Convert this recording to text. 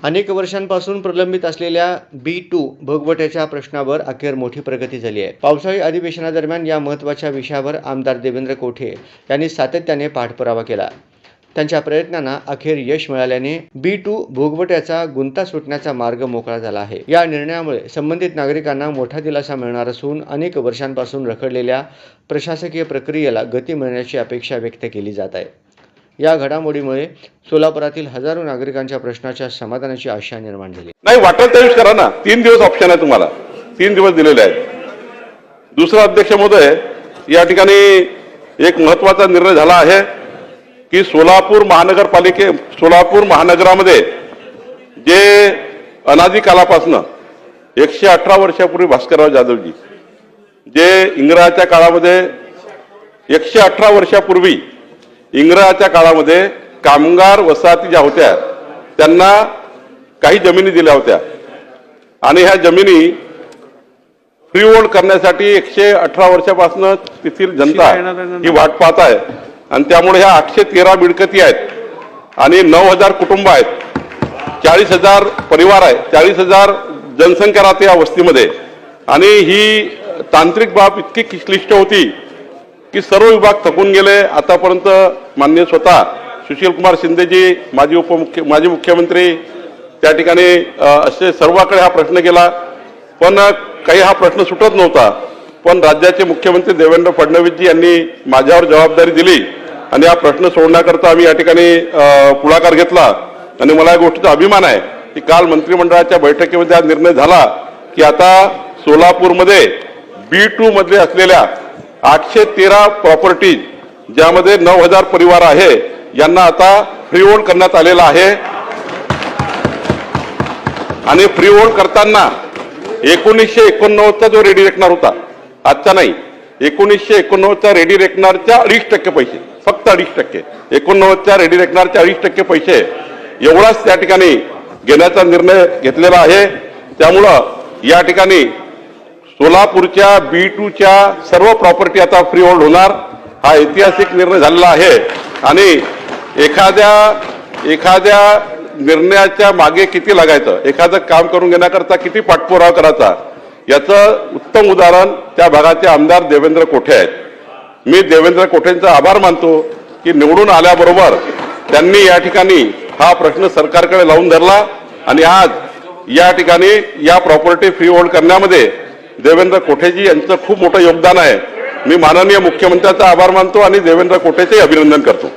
अनेक वर्षांपासून प्रलंबित असलेल्या B2 भोगवट्याच्या प्रश्नावर अखेर मोठी प्रगती झाली आहे। पावसाळी अधिवेशनादरम्यान या महत्त्वाच्या विषयावर आमदार देवेंद्र कोठे यांनी सातत्याने पाठपुरावा केला। त्यांच्या प्रयत्नांना अखेर यश मिळाल्याने B2 भोगवट्याचा गुंता सुटण्याचा मार्ग मोकळा झाला आहे। या निर्णयामुळे संबंधित नागरिकांना मोठा दिलासा मिळणार असून अनेक वर्षांपासून रखडलेल्या प्रशासकीय प्रक्रियेला गती मिळण्याची अपेक्षा व्यक्त केली जात आहे। या घडामोडीमुळे सोलापुरातील हजारो नागरिकांच्या प्रश्नाच्या समाधानाची आशा निर्माण झाली। नाही वाटेल त्यावेळेस करा ना, 3 दिवस ऑप्शन आहे तुम्हाला, 3 दिवस दिलेले आहेत। दुसरा अध्यक्ष महोदय, या ठिकाणी एक महत्त्वाचा निर्णय झाला आहे की सोलापूर महानगरामध्ये जे अनादी कालापासून 118 वर्षापूर्वी भास्करराव जाधवजी जे इंग्रजाच्या काळामध्ये 118 वर्षापूर्वी इंग्रजाच्या काळामध्ये कामगार वसाहती ज्या होत्या त्यांना काही जमिनी दिल्या होत्या आणि ह्या जमिनी फ्री होल्ड करण्यासाठी 118 वर्षापासून तेथील जनता ही वाट पाहत आहे आणि त्यामुळे ह्या 813 मिळकती आहेत आणि 9000 कुटुंब आहेत, 40,000 परिवार आहेत, 40,000 जनसंख्या राहते या वस्तीमध्ये। आणि ही तांत्रिक बाब इतकी क्लिष्ट होती की सर्व विभाग थकून गेले। आतापर्यंत माननीय स्वतः सुशीलकुमार शिंदेजी माजी मुख्यमंत्री त्या ठिकाणी असे सर्वांकडे हा प्रश्न गेला, पण काही हा प्रश्न सुटत नव्हता। पण राज्याचे मुख्यमंत्री देवेंद्र फडणवीसजी यांनी माझ्यावर जबाबदारी दिली आणि हा प्रश्न सोडण्याकरता आम्ही या ठिकाणी पुढाकार घेतला आणि मला या गोष्टीचा अभिमान आहे की काल मंत्रिमंडळाच्या बैठकीमध्ये हा निर्णय झाला की आता सोलापूरमध्ये B2 मध्ये असलेल्या 813 प्रॉपर्टीज ज्यामध्ये 9000 परिवार आहे यांना आता फ्री होल्ड करण्यात आलेला आहे। आणि फ्री होल्ड करताना 1989चा जो रेडी रेकनर होता, आजचा नाही, 1989च्या रेडी रेकनरच्या 2.5% पैसे, फक्त 2.5%, 89च्या रेडी रेकनरच्या 2.5% पैसे एवढाच त्या ठिकाणी घेण्याचा निर्णय घेतलेला आहे। त्यामुळं या ठिकाणी सोलापूरच्या B2च्या सर्व प्रॉपर्टी आता फ्री होल्ड होणार, हा ऐतिहासिक निर्णय झालेला आहे। आणि एखाद्या निर्णयाच्या मागे किती लागायचं, एखादं काम करून घेण्याकरता किती पाठपुरावा करायचा, याचं उत्तम उदाहरण त्या भागाचे आमदार देवेंद्र कोठे आहेत। मी देवेंद्र कोठेंचा आभार मानतो की निवडून आल्याबरोबर त्यांनी या ठिकाणी हा प्रश्न सरकारकडे लावून धरला आणि आज या ठिकाणी या प्रॉपर्टी फ्री होल्ड करण्यामध्ये देवेंद्र कोठेजी यांचं खूप मोठं योगदान आहे। मी माननीय मुख्यमंत्र्यांचा आभार मानतो आणि देवेंद्र कोठेचे अभिनंदन करतो।